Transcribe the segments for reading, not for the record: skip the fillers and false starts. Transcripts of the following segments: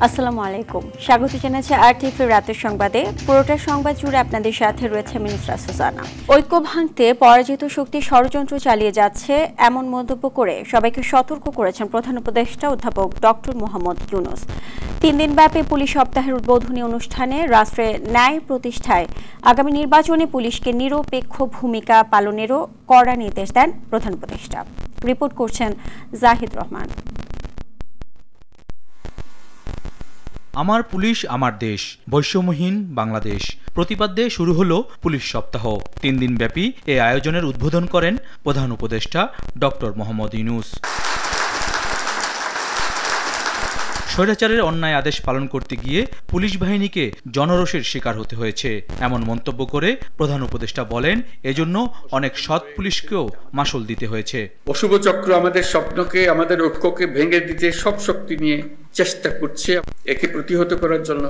আসসালামু আলাইকুম, স্বাগত জানাচ্ছি আরটিভি রাতের সংবাদে। পুরোটা সংবাদ জুড়ে আপনাদের সাথে রয়েছে মিনিস্টার সুজানা। ঐক্য ভাঙতে পরাজিত শক্তি ষড়যন্ত্র চালিয়ে যাচ্ছে এমন মন্তব্য করে সবাইকে সতর্ক করেছেন প্রধান উপদেষ্টা অধ্যাপক ডক্টর মোহাম্মদ ইউনূস। 3 দিনব্যাপী পুলিশ সপ্তাহের উদ্বোধনী অনুষ্ঠানে রাষ্ট্রে ন্যায় প্রতিষ্ঠায় আগামী নির্বাচনে পুলিশকে নিরপেক্ষ ভূমিকা পালনেরও কড়া নির্দেশ দেন প্রধান উপদেষ্টা। রিপোর্ট করছেন জাহিদ রহমান। আমার পুলিশ আমার দেশ, বৈষম্যহীন বাংলাদেশ প্রতিপাদ্যে শুরু হলো পুলিশ সপ্তাহ। 3 দিনব্যাপী এই আয়োজনের উদ্বোধন করেন প্রধান উপদেষ্টা ডক্টর মোহাম্মদ ইউনূস। স্বৈরাচারের অন্যায় আদেশ পালন করতে গিয়ে পুলিশ বাহিনীকে জনরোষের শিকার হতে হয়েছে এমন মন্তব্য করে প্রধান উপদেষ্টা বলেন, এজন্য অনেক সৎ পুলিশকেও মাশুল দিতে হয়েছে। অশুভ চক্র আমাদের স্বপ্নকে, আমাদের ঐক্যকে ভেঙে দিতে সব শক্তি নিয়ে চেষ্টা করছে। একে প্রতিহত করার জন্য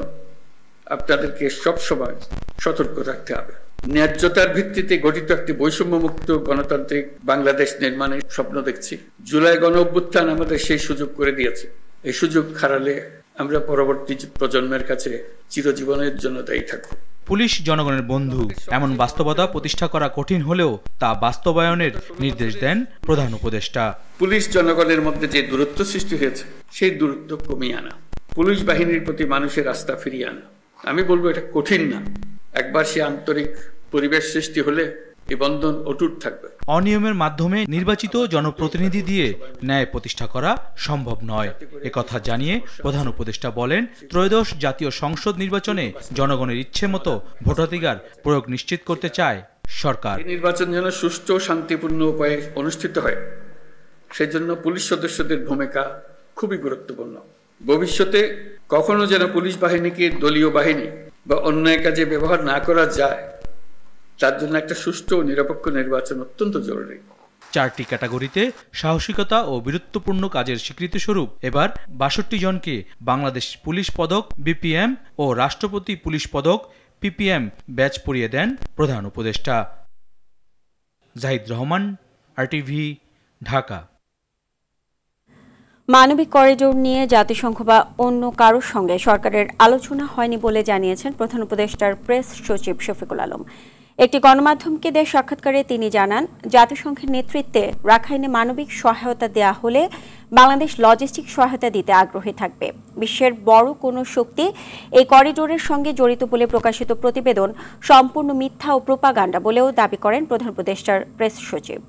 আপনাদেরকে সবসময় সতর্ক থাকতে হবে। ন্যায্যতার ভিত্তিতে গঠিত একটি বৈষম্যমুক্ত গণতান্ত্রিক বাংলাদেশ নির্মাণের স্বপ্ন দেখছি। জুলাই গণ অভ্যুত্থান আমাদের সেই সুযোগ করে দিয়েছে। এই সুযোগ হারালে আমরা পরবর্তী প্রজন্মের কাছে চিরজীবনের জন্য দায়ী থাকব। পুলিশ জনগণের বন্ধু, এমন বাস্তবতা প্রতিষ্ঠা করা কঠিন হলেও তা বাস্তবায়নের নির্দেশ দেন প্রধান উপদেষ্টা। পুলিশ জনগণের মধ্যে যে দূরত্ব সৃষ্টি হয়েছে সেই দূরত্ব কমিয়ে আনা, পুলিশ বাহিনীর প্রতি মানুষের আস্থা ফিরিয়ে আনা। আমি বলবো এটা কঠিন না। একবার সে আন্তরিক পরিবেশ সৃষ্টি হলে এই বন্ধন অটুট থাকবে। অনিয়মের মাধ্যমে নির্বাচিত জনপ্রতিনিধি দিয়ে ন্যায় প্রতিষ্ঠা করা সম্ভব নয় একথা জানিয়ে প্রধান উপদেষ্টা বলেন, ত্রয়োদশ জাতীয় সংসদ নির্বাচনে জনগণের ইচ্ছে মতো ভোটাধিকার প্রয়োগ নিশ্চিত করতে চায় সরকার। এই নির্বাচন যেন সুষ্ঠু ও শান্তিপূর্ণ উপায়ে অনুষ্ঠিত হয়, সেজন্য পুলিশ সদস্যদের ভূমিকা খুবই গুরুত্বপূর্ণ। ভবিষ্যতে কখনো যেন পুলিশ বাহিনীকে দলীয় বাহিনী বা অন্যায় কাজে ব্যবহার না করা যায়, তার জন্য একটা সুষ্ঠু ও নিরপেক্ষ নির্বাচন অত্যন্ত জরুরি। 4টি ক্যাটাগরিতে সাহসিকতা ও বীরত্বপূর্ণ কাজের স্বীকৃতিস্বরূপ এবার 62 জনকে বাংলাদেশ পুলিশ পদক বিপিএম ও রাষ্ট্রপতি পুলিশ পদক পিপিএম ব্যাচ পরিয়ে দেন প্রধান উপদেষ্টা। জাহিদ রহমান, আরটিভি, ঢাকা। মানবিক করিডোর নিয়ে জাতিসংঘ বা অন্য কারোর সঙ্গে সরকারের আলোচনা হয়নি বলে জানিয়েছেন প্রধান উপদেষ্টার প্রেস সচিব শফিকুল আলম। একটি গণমাধ্যমকে দেওয়া সাক্ষাৎকারে তিনি জানান, জাতিসংঘের নেতৃত্বে রাখাইনে মানবিক সহায়তা দেয়া হলে বাংলাদেশ লজিস্টিক সহায়তা দিতে আগ্রহী থাকবে। বিশ্বের বড় কোনো শক্তি এই করিডোরের সঙ্গে জড়িত বলে প্রকাশিত প্রতিবেদন সম্পূর্ণ মিথ্যা ও প্রোপাগান্ডা বলেও দাবি করেন প্রধান উপদেষ্টার প্রেস সচিব।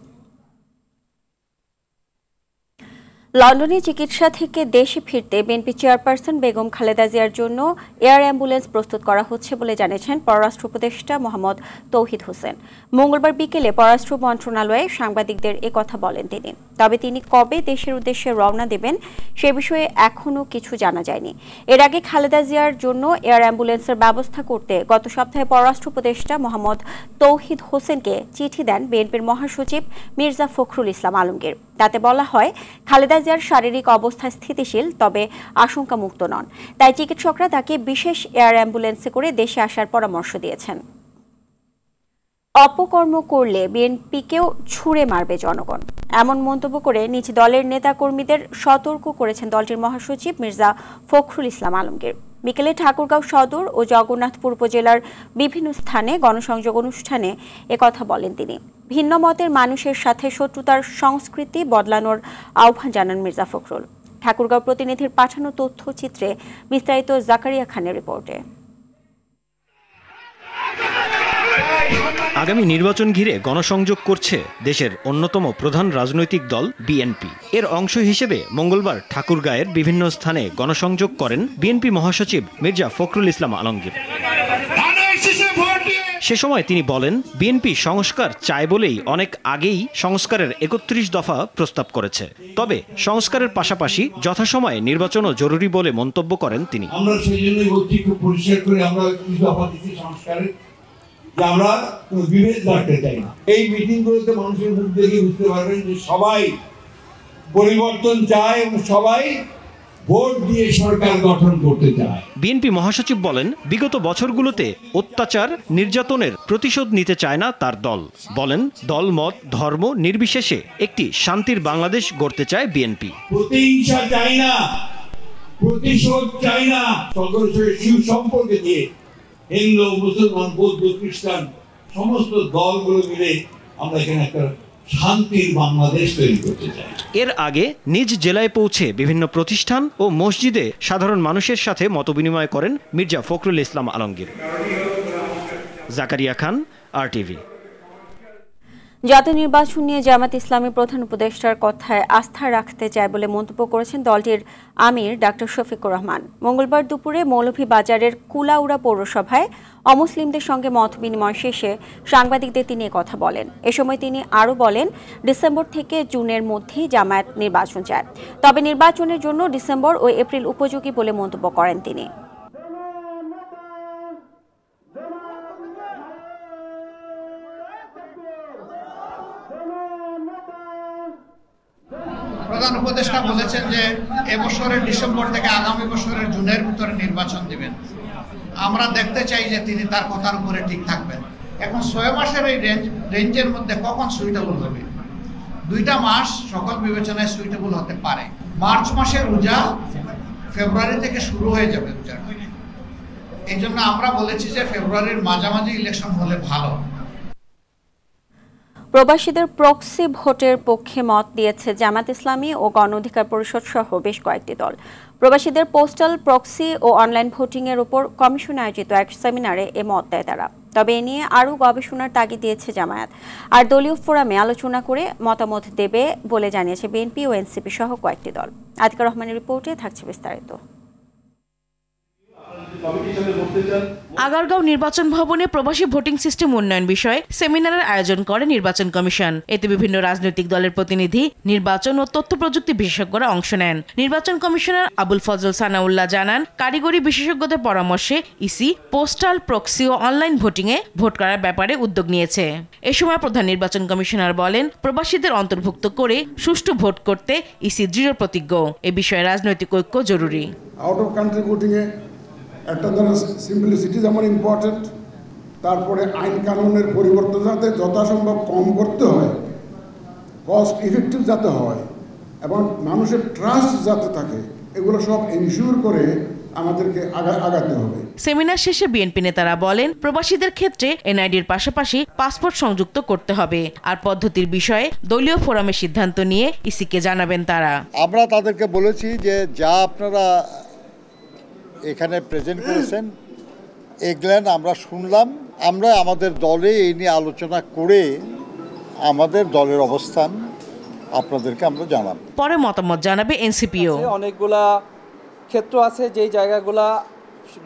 লন্ডনে চিকিৎসা থেকে দেশে ফিরতে বিএনপি চেয়ারপারসন বেগম খালেদা জিয়ার জন্য এয়ার অ্যাম্বুলেন্স প্রস্তুত করা হচ্ছে বলে জানিয়েছেন পররাষ্ট্র উপদেষ্টা মোহাম্মদ তৌহিদ হোসেন। মঙ্গলবার বিকেলে পররাষ্ট্র মন্ত্রণালয়ে সাংবাদিকদের একথা বলেন তিনি। তবে তিনি কবে দেশের উদ্দেশ্যে রওনা দেবেন সে বিষয়ে এখনও কিছু জানা যায়নি। এর আগে খালেদা জিয়ার জন্য এয়ার অ্যাম্বুলেন্সের ব্যবস্থা করতে গত সপ্তাহে পররাষ্ট্র উপদেষ্টা মোহাম্মদ তৌহিদ হোসেনকে চিঠি দেন বিএনপির মহাসচিব মির্জা ফখরুল ইসলাম আলমগীর। তাতে বলা হয়, খালেদা জিয়ার শারীরিক অবস্থা স্থিতিশীল, তবে আশঙ্কামুক্ত নন। তাই চিকিৎসকরা তাকে বিশেষ এয়ার অ্যাম্বুলেন্সে করে দেশে আসার পরামর্শ দিয়েছেন। অপকর্ম করলে বিএনপিকেও ছুঁড়ে মারবে জনগণ, এমন মন্তব্য করে নিজ দলের নেতাকর্মীদের সতর্ক করেছেন দলটির মহাসচিব মির্জা ফখরুল ইসলাম আলমগীর। বিকেলে ঠাকুরগাঁও সদর ও জগন্নাথপুর উপজেলার বিভিন্ন স্থানে গণসংযোগ অনুষ্ঠানে একথা বলেন তিনি। ভিন্ন মতের মানুষের সাথে শত্রুতার সংস্কৃতি বদলানোর আহ্বান জানান মির্জা ফখরুল। ঠাকুরগাঁও প্রতিনিধির পাঠানো তথ্যচিত্রে বিস্তারিত জাকারিয়া খানের রিপোর্টে। আগামী নির্বাচন ঘিরে গণসংযোগ করছে দেশের অন্যতম প্রধান রাজনৈতিক দল বিএনপি। এর অংশ হিসেবে মঙ্গলবার ঠাকুরগাঁয়ের বিভিন্ন স্থানে গণসংযোগ করেন বিএনপি মহাসচিব মির্জা ফখরুল ইসলাম আলমগীর। সে সময় তিনি বলেন, বিএনপি সংস্কার চায় বলেই অনেক আগেই সংস্কারের 31 দফা প্রস্তাব করেছে। তবে সংস্কারের পাশাপাশি যথাসময়ে নির্বাচনও জরুরি বলে মন্তব্য করেন তিনি। আমরা সেজন্যই বলছি, খুব পরিষ্কার করে আমরা 31 দফা দিচ্ছি সংস্কারের, যে আমরা কোনো বিভেদ রাখতে চাই না। এই মিটিংগুলোতে মানুষের মুখ দেখে বুঝতে পারবেন যে সবাই পরিবর্তন চায় এবং সবাই ভোট দিয়ে সরকার গঠন করতে চায়। বিএনপি মহাসচিব বলেন, বিগত বছরগুলোতে অত্যাচার নির্যাতনের প্রতিশোধ নিতে চায় না তার দল। বলেন, দল মত ধর্ম নির্বিশেষে একটি শান্তির বাংলাদেশ গড়তে চায় বিএনপি। প্রতিহিংসা চায় না, প্রতিশোধ চাই না। সকল শিব সম্পর্কে দিয়ে হিন্দু, মুসলমান, বৌদ্ধ, খ্রিস্টান সমস্ত দলগুলো মিলে আমরা এখানে একটা শান্তির বাংলাদেশ তৈরি করতে চাই। এর আগে নিজ জেলায় পৌঁছে বিভিন্ন প্রতিষ্ঠান ও মসজিদে সাধারণ মানুষের সাথে মতবিনিময় করেন মির্জা ফখরুল ইসলাম আলমগীর। জাকারিয়া খান, RTV। জাতীয় নির্বাচন নিয়ে জামাত ইসলামী প্রধান উপদেষ্টার কথায় আস্থা রাখতে চায় বলে মন্তব্য করেছেন দলটির আমির ডাক্তার শফিকুর রহমান। মঙ্গলবার দুপুরে মৌলভীবাজারের কুলাউড়া পৌরসভায় অমুসলিমদের সঙ্গে মত বিনিময় শেষে সাংবাদিকদের তিনি কথা বলেন। এ সময় তিনি আরও বলেন, ডিসেম্বর থেকে জুনের মধ্যেই জামায়াত নির্বাচন চায়, তবে নির্বাচনের জন্য ডিসেম্বর ও এপ্রিল উপযোগী বলে মন্তব্য করেন তিনি। প্রধান উপদেষ্টা বলেছেন যে এবছরের ডিসেম্বর থেকে আগামী বছরের জুনের ভিতরে নির্বাচন দিবেন। আমরা দেখতে চাই যে তিনি তার কথার উপরে ঠিক থাকবেন। এখন 6 মাসের এই রেঞ্জের মধ্যে কখন সুইটেবল হবে? 2টা মাস সকল বিবেচনায় সুইটেবল হতে পারে। মার্চ মাসের রোজা ফেব্রুয়ারি থেকে শুরু হয়ে যাবে রোজা। এই জন্য আমরা বলেছি যে ফেব্রুয়ারির মাঝামাঝি ইলেকশন হলে ভালো। প্রবাসীদের প্রক্সি ভোটের পক্ষে মত দিয়েছে জামাত ইসলামী ও গণ অধিকার পরিষদ সহ বেশ কয়েকটি দল। প্রবাসীদের পোস্টাল প্রক্সি ও অনলাইন ভোটিং এর উপর কমিশন আয়োজিত এক সেমিনারে এ মত দেয় তারা। তবে এ নিয়ে আরও গবেষণার তাগিদ দিয়েছে জামায়াত। আর দলীয় ফোরামে আলোচনা করে মতামত দেবে বলে জানিয়েছে বিএনপি ও এনসিপি সহ কয়েকটি দল। আতিকা রহমানের রিপোর্টে থাকছে বিস্তারিত। আগারগাঁও নির্বাচন ভবনে প্রবাসী ভোটিং সিস্টেম উন্নয়ন বিষয়ে সেমিনারের আয়োজন করে নির্বাচন কমিশন। এতে বিভিন্ন রাজনৈতিক দলের প্রতিনিধি, নির্বাচন ও তথ্য প্রযুক্তি বিশেষজ্ঞরা অংশ নেন। নির্বাচন কমিশনার আবুল ফজল সানাউল্লাহ জানান, কারিগরি বিশেষজ্ঞদের পরামর্শে ইসি পোস্টাল প্রক্সি ও অনলাইন ভোটিং এ ভোট করার ব্যাপারে উদ্যোগ নিয়েছে। এ সময় প্রধান নির্বাচন কমিশনার বলেন, প্রবাসীদের অন্তর্ভুক্ত করে সুষ্ঠু ভোট করতে ইসি দৃঢ় প্রতিজ্ঞ। এ বিষয়ে রাজনৈতিক ঐক্য জরুরি। আউট অফ কান্ট্রি ভোটিং এ একটা ধরনের সিম্পলিসিটি যেমন ইম্পর্টেন্ট, তারপরে আইন কানুনের পরিবর্তন যাতে যথাসম্ভব কম করতে হয়, কস্ট ইফেক্টিভ যাতে হয় এবং মানুষের ট্রাস্ট যাতে থাকে, এগুলো সব এনশিওর করে আমাদেরকে আগাতে হবে। সেমিনার শেষে বিএনপি নেতারা বলেন, প্রবাসীদের ক্ষেত্রে এনআইডির পাশাপাশি পাসপোর্ট সংযুক্ত করতে হবে। আর পদ্ধতির বিষয়ে দলীয় ফোরামে সিদ্ধান্ত নিয়ে ইসিকে জানাবেন তারা। আমরা তাদেরকে বলেছি যে যা আপনারা এখানে প্রেজেন্ট করেছেন এগুলো আমরা শুনলাম, আমরা আমাদের দলে এই নিয়ে আলোচনা করে আমাদের দলের অবস্থান আপনাদেরকে আমরা জানাব। পরে মতামত জানাবে এনসিপিও। অনেকগুলা ক্ষেত্র আছে যেই জায়গাগুলা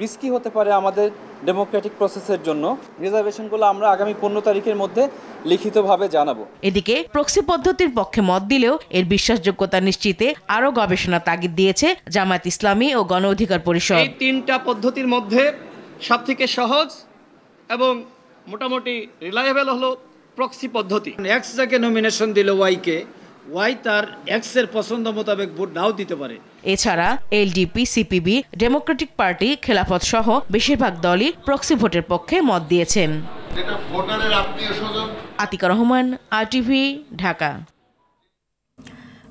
রিস্কি হতে পারে আমাদের ডেমোক্রেটিক প্রসেসের জন্য। রিজার্ভেশনগুলো আমরা আগামী 15 তারিখের মধ্যে লিখিতভাবে জানাবো। এদিকে প্রক্সি পদ্ধতির পক্ষে মত দিলেও এর বিশ্বাসযোগ্যতা নিশ্চিতে আরও গবেষণা তাগিদ দিয়েছে জামায়াত ইসলামী ও গণ অধিকার পরিষদ। এই 3টা পদ্ধতির মধ্যে সবথেকে সহজ এবং মোটামুটি রিলায়েবল হলো প্রক্সি পদ্ধতি। এক্স যাকে নমিনেশন দিল ওয়াইকে, ওয়াই তার এক্স এর পছন্দ মোতাবেক ভোট নাও দিতে পারে। এছাড়া এলডিপি, সিপিবি, ডেমোক্রেটিক পার্টি, খেলাফত সহ বেশিরভাগ দলই প্রক্সি ভোটের পক্ষে মত দিয়েছেন। আতিকা রহমান, RTV, ঢাকা।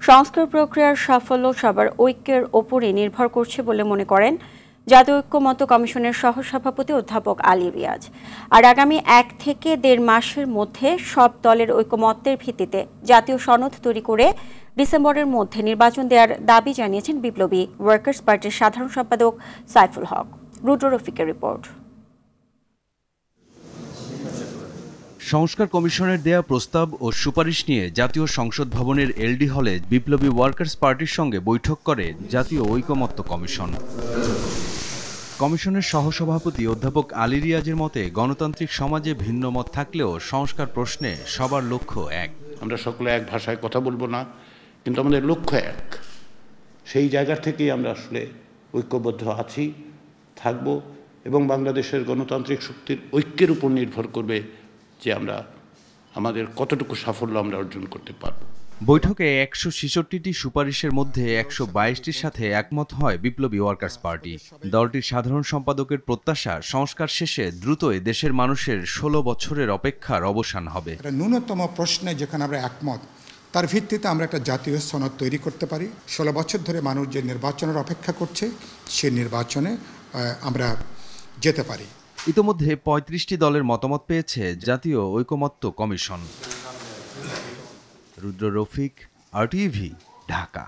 সংস্কার প্রক্রিয়ার সাফল্য সবার ঐক্যের ওপরই নির্ভর করছে বলে মনে করেন জাতীয় ঐক্যমত্য কমিশনের সহসভাপতি অধ্যাপক আলী রিয়াজ। আর আগামী 1 থেকে 1.5 মাসের মধ্যে সব দলের ঐক্যমত্যের ভিত্তিতে জাতীয় সনদ তৈরি করে ডিসেম্বরের মধ্যে নির্বাচন দেওয়ার দাবি জানিয়েছেন বিপ্লবী ওয়ার্কার্স পার্টির সাধারণ সম্পাদক সাইফুল হক। রুদ্র রফিকের রিপোর্ট। সংস্কার কমিশনের দেয়া প্রস্তাব ও সুপারিশ নিয়ে জাতীয় সংসদ ভবনের এলডি হলে বিপ্লবী ওয়ার্কার্স পার্টির সঙ্গে বৈঠক করে জাতীয় ঐকমত্য কমিশন। কমিশনের সহসভাপতি অধ্যাপক আলী রিয়াজের মতে, গণতান্ত্রিক সমাজে ভিন্ন মত থাকলেও সংস্কার প্রশ্নে সবার লক্ষ্য এক। আমরা সকলে এক ভাষায় কথা বলবো না, কিন্তু আমাদের লক্ষ্য এক। সেই জায়গা থেকেই আমরা আসলে ঐক্যবদ্ধ আছি, থাকব, এবং বাংলাদেশের গণতান্ত্রিক শক্তির ঐক্যের উপর নির্ভর করবে যে আমরা আমাদের কতটুকু সাফল্য আমরা অর্জন করতে পারব। বৈঠকে 166টি সুপারিশের মধ্যে 122টির সাথে একমত হয় বিপ্লবী ওয়ার্কার্স পার্টি। দলটির সাধারণ সম্পাদকের প্রত্যাশা, সংস্কার শেষে দ্রুতই দেশের মানুষের 16 বছরের অপেক্ষার অবসান হবে। ন্যূনতম প্রশ্নে যেখানে আমরা একমত, তার ভিত্তিতে আমরা একটা জাতীয় সনদ তৈরি করতে পারি। 16 বছর ধরে মানুষ যে নির্বাচনের অপেক্ষা করছে সেই নির্বাচনে আমরা যেতে পারি। ইতোমধ্যে 35টি দলের মতামত পেয়েছে জাতীয় ঐকমত্য কমিশন। রুদ্র রফিক, RTV, ঢাকা।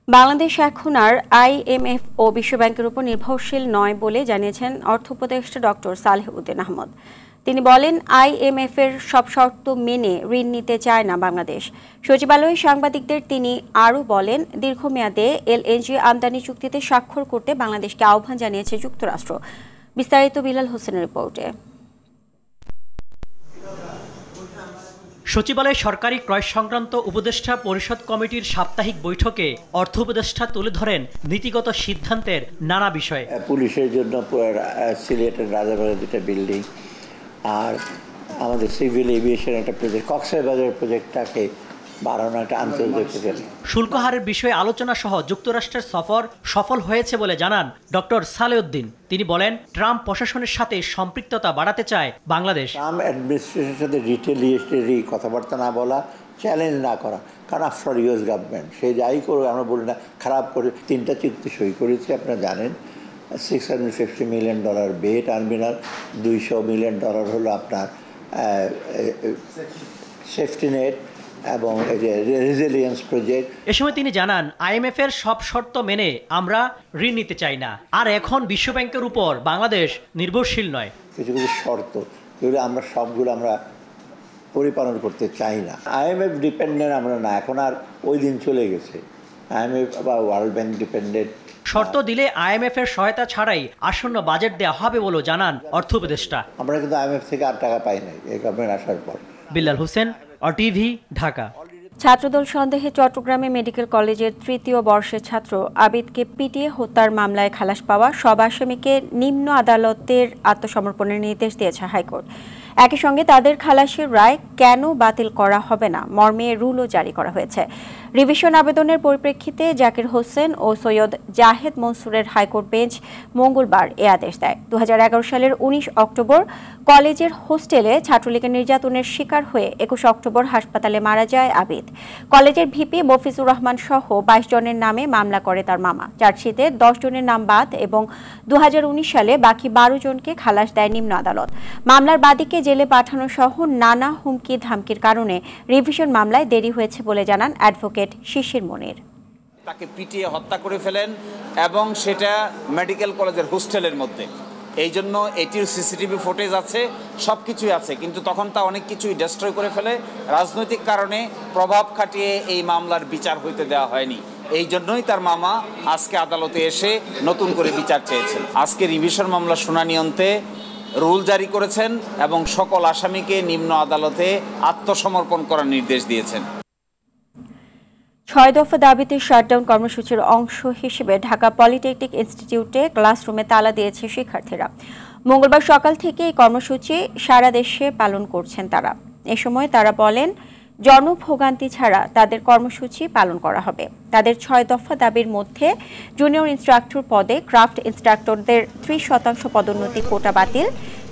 বাংলাদেশ এখন আর IMF ও বিশ্বব্যাংকের উপর নির্ভরশীল নয় বলে জানিয়েছেন অর্থ উপদেষ্টা ডক্টর সালেহ উদ্দিন আহমদ। তিনি বলেন, IMF এর সব শর্ত মেনে ঋণ নিতে চায় না বাংলাদেশ। সচিবালয়ে সাংবাদিকদের তিনি আরও বলেন, দীর্ঘমেয়াদে LNG আমদানি চুক্তিতে স্বাক্ষর করতে বাংলাদেশকে আহ্বান জানিয়েছে যুক্তরাষ্ট্র। বিস্তারিত বিলাল হোসেনের রিপোর্টে। সচিবালয়ে সরকারি ক্রয় সংক্রান্ত উপদেষ্টা পরিষদ কমিটির সাপ্তাহিক বৈঠকে অর্থ উপদেষ্টা তুলে ধরেন নীতিগত সিদ্ধান্তের নানা বিষয়। পুলিশের জন্য সিলেটের রাজাবাজার 2টা বিল্ডিং, আর আমাদের সিভিল এভিয়েশন একটা প্রজেক্ট, কক্সবাজার প্রজেক্টটাকে বাড়ানো একটা আন্তর্জাতিক প্রজেক্ট। শুল্ক হারের বিষয়ে আলোচনা সহ যুক্তরাষ্ট্রের সফর সফল হয়েছে বলে জানান ডক্টর সালেউদ্দিন। তিনি বলেন, ট্রাম্প প্রশাসনের সাথে সম্পৃক্ততা বাড়াতে চায় বাংলাদেশ। ট্রাম্প অ্যাডমিনিস্ট্রেশনের সাথে রিটেলিয়েটরি কথাবার্তা না বলা, চ্যালেঞ্জ না করা, কারণ আফটার US গভর্নমেন্ট সে যাই করুক, আমরা বলি না খারাপ করে 3টা চুক্তি সই করেছে আপনারা জানেন। $650 মিলিয়ন বে টার্মিনাল, $200 মিলিয়ন হলো আপনার সেফটি নেট এবং এই যে রেজিলিয়েন্স প্রজেক্ট। এ সময় তিনি জানান, IMF এর সব শর্ত মেনে আমরা ঋণ নিতে চাই না, আর এখন বিশ্বব্যাংকের উপর বাংলাদেশ নির্ভরশীল নয়। কিছু কিছু শর্ত যেগুলো আমরা সবগুলো আমরা পরিপালন করতে চাই না। IMF ডিপেন্ডেন্ট আমরা না, এখন আর ওই দিন চলে গেছে। IMF বা ওয়ার্ল্ড ব্যাংক ডিপেন্ডেন্ট। শর্ত দিলে IMF এর সহায়তা ছাড়াই আসন্ন বাজেট দেওয়া হবে বলে জানান অর্থ উপদেষ্টা। আমরা কিন্তু IMF থেকে আর টাকা পাই নাই এই গভর্নমেন্ট আসার পর। বিলাল হোসেন, RTV, ঢাকা। ছাত্রদল সন্দেহে চট্টগ্রামে মেডিকেল কলেজের 3য় বর্ষের ছাত্র আবিদকে পিটিয়ে হত্যার মামলায় খালাস পাওয়া সব আসামিকে নিম্ন আদালতের আত্মসমর্পণের নির্দেশ দিয়েছে হাইকোর্ট। একই সঙ্গে তাদের খালাসের রায় কেন বাতিল করা হবে না মর্মে রুলও জারি করা হয়েছে। রিভিশন আবেদনের পরিপ্রেক্ষিতে জাকির হোসেন ও সৈয়দ জাহেদ মনসুরের হাইকোর্ট বেঞ্চ মঙ্গলবার এ আদেশ দেয়। 2011 সালের 19 অক্টোবর কলেজের হোস্টেলে ছাত্রলীগের নির্যাতনের শিকার হয়ে 21 অক্টোবর হাসপাতালে মারা যায় আবিদ। কলেজের ভিপি মফিজুর রহমান সহ 22 জনের নামে মামলা করে তার মামা। চার্জশিটে 10 জনের নাম বাদ এবং 2019 সালে বাকি 12 জনকে খালাস দেয় নিম্ন আদালত। মামলার বাদীকে জেলে পাঠানো সহ নানা হুমকি ধামকির কারণে রিভিশন মামলায় দেরি হয়েছে বলে জানান অ্যাডভোকেট শিশির মনির। তাকে পিটিয়ে হত্যা করে ফেলেন এবং সেটা মেডিকেল কলেজের হোস্টেলের মধ্যে। এই জন্য এটির CCTV ফুটেজ আছে, সব কিছুই আছে, কিন্তু তখন তা অনেক কিছুই ডিস্ট্রয় করে ফেলে। রাজনৈতিক কারণে প্রভাব খাটিয়ে এই মামলার বিচার হইতে দেওয়া হয়নি। এই জন্যই তার মামা আজকে আদালতে এসে নতুন করে বিচার চেয়েছেন। আজকে রিভিশন মামলা শুনানি অন্তে রুল জারি করেছেন এবং সকল আসামিকে নিম্ন আদালতে আত্মসমর্পণ করার নির্দেশ দিয়েছেন। 6 দফা দাবিতে শাটডাউন কর্মসূচির অংশ হিসেবে ঢাকা পলিটেকনিক ইনস্টিটিউটে ক্লাসরুমে তালা দিয়েছে শিক্ষার্থীরা। মঙ্গলবার সকাল থেকে এই কর্মসূচি সারা দেশে পালন করছেন তারা। এ সময় তারা বলেন, জনভোগান্তি ছাড়া তাদের কর্মসূচি পালন করা হবে। তাদের 6 দফা দাবির মধ্যে জুনিয়র ইনস্ট্রাক্টর পদে ক্রাফট ইনস্ট্রাক্টরদের 30% পদোন্নতি কোটা বাতিল,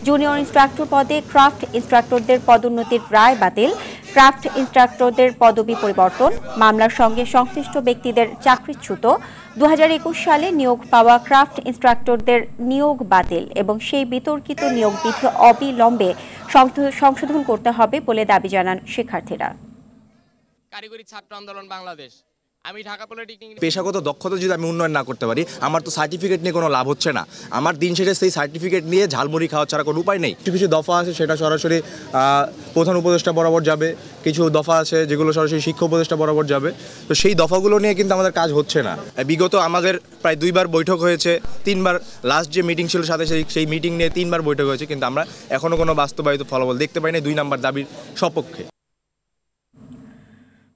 জুনিয়র ইনস্ট্রাক্টর পদে ক্রাফট ইনস্ট্রাক্টরদের পদোন্নতির রায় বাতিল, ক্রাফট ইনস্ট্রাক্টরদের পদবি পরিবর্তন, মামলার সঙ্গে সংশ্লিষ্ট ব্যক্তিদের চাকরিচ্যুত, 2021 সালে নিয়োগ পাওয়া ক্রাফট ইনস্ট্রাক্টরদের নিয়োগ বাতিল এবং সেই বিতর্কিত নিয়োগ বিধি অবিলম্বে সংশোধন করতে হবে বলে দাবি জানান শিক্ষার্থীরা। কারিগরি ছাত্র আন্দোলন বাংলাদেশ, আমি ঢাকা পলিটেকনিক পেশাগত দক্ষতা যদি আমি উন্নয়ন না করতে পারি, আমার তো সার্টিফিকেট নিয়ে কোনো লাভ হচ্ছে না। আমার দিন শেষে সেই সার্টিফিকেট নিয়ে ঝালমুড়ি খাওয়া ছাড়া কোনো উপায় নেই। কিছু কিছু দফা আছে সেটা সরাসরি প্রধান উপদেষ্টা বরাবর যাবে, কিছু দফা আছে যেগুলো সরাসরি শিক্ষা উপদেষ্টা বরাবর যাবে। তো সেই দফাগুলো নিয়ে কিন্তু আমাদের কাজ হচ্ছে না। বিগত আমাদের প্রায় 2বার বৈঠক হয়েছে, 3বার লাস্ট যে মিটিং ছিল সাথে সেই মিটিং নিয়ে 3বার বৈঠক হয়েছে, কিন্তু আমরা এখনও কোনো বাস্তবায়িত ফলাফল দেখতে পাই না 2 নম্বর দাবির সপক্ষে।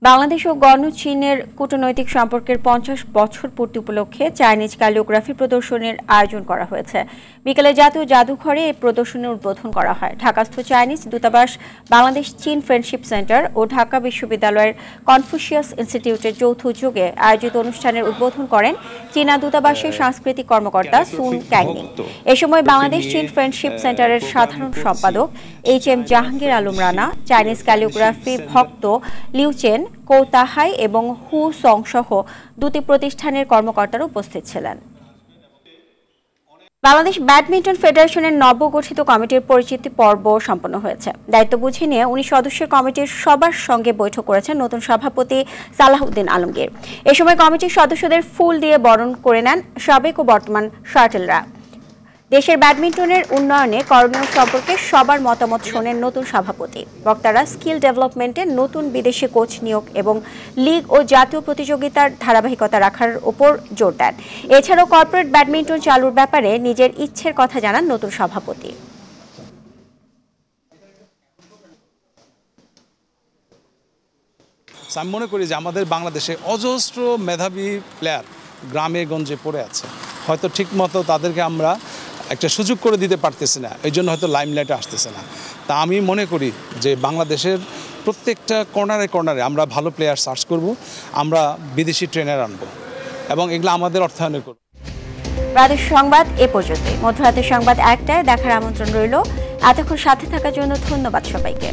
বাংলাদেশ ও চীনের কূটনৈতিক সম্পর্কের 50 বছর পূর্তি উপলক্ষে চাইনিজ ক্যালিওগ্রাফি প্রদর্শনীর আয়োজন করা হয়েছে। বিকেলে জাতীয় জাদুঘরে এই প্রদর্শনীর উদ্বোধন করা হয়। ঢাকাস্থ চাইনিজ দূতাবাস, বাংলাদেশ চীন ফ্রেন্ডশিপ সেন্টার ও ঢাকা বিশ্ববিদ্যালয়ের কনফুসিয়াস ইনস্টিটিউটের যৌথ উদ্যোগে আয়োজিত অনুষ্ঠানের উদ্বোধন করেন চীনা দূতাবাসের সাংস্কৃতিক কর্মকর্তা সুন ক্যাংনিং। এ সময় বাংলাদেশ চীন ফ্রেন্ডশিপ সেন্টারের সাধারণ সম্পাদক HM Jahangir Alam Rana, Chinese calligraphy ভক্ত লিউচেন, কৌতাহাই এবং হু সং সহ দুটি প্রতিষ্ঠানের কর্মকর্তারা উপস্থিত ছিলেন। বাংলাদেশ ব্যাডমিন্টন ফেডারেশনের নবগঠিত কমিটির পরিচিতি পর্ব সম্পন্ন হয়েছে। দায়িত্ব বুঝে নিয়ে 19 সদস্যের কমিটির সবার সঙ্গে বৈঠক করেছেন নতুন সভাপতি সালাহউদ্দিন আলমগীর। এ সময় কমিটির সদস্যদের ফুল দিয়ে বরণ করে নেন সাবেক ও বর্তমান শাটলরা। দেশের ব্যাডমিন্টনের উন্নয়নে করণীয় সম্পর্কে সবার মতামত শোনেন নতুন সভাপতি। বক্তারা স্কিল ডেভেলপমেন্টে নতুন বিদেশি কোচ নিয়োগ এবং লিগ ও জাতীয় প্রতিযোগিতার ধারাবাহিকতা রাখার উপর জোর দেন। এছাড়াও কর্পোরেট ব্যাডমিন্টন চালুর ব্যাপারে নিজের ইচ্ছের কথা জানান নতুন সভাপতি। আমি মনে করি যে আমাদের বাংলাদেশে অজস্র মেধাবী প্লেয়ার গ্রামে গঞ্জে পড়ে আছে, হয়তো ঠিকমতো তাদেরকে আমরা একটা সুযোগ করে দিতে পারতেছি না, এই জন্য হয়তো লাইমলাইটে আসতেছে না। তা আমি মনে করি যে বাংলাদেশের প্রত্যেকটা কর্নারে কর্নারে আমরা ভালো প্লেয়ার সার্চ করব, আমরা বিদেশি ট্রেনার আনবো এবং এগুলো আমাদের অর্থায়নে করব। প্রাদেশিক সংবাদ এ পর্যন্তই। মধ্যরাতের সংবাদ 1টায় দেখার আমন্ত্রণ রইল। এতক্ষণ সাথে থাকার জন্য ধন্যবাদ সবাইকে।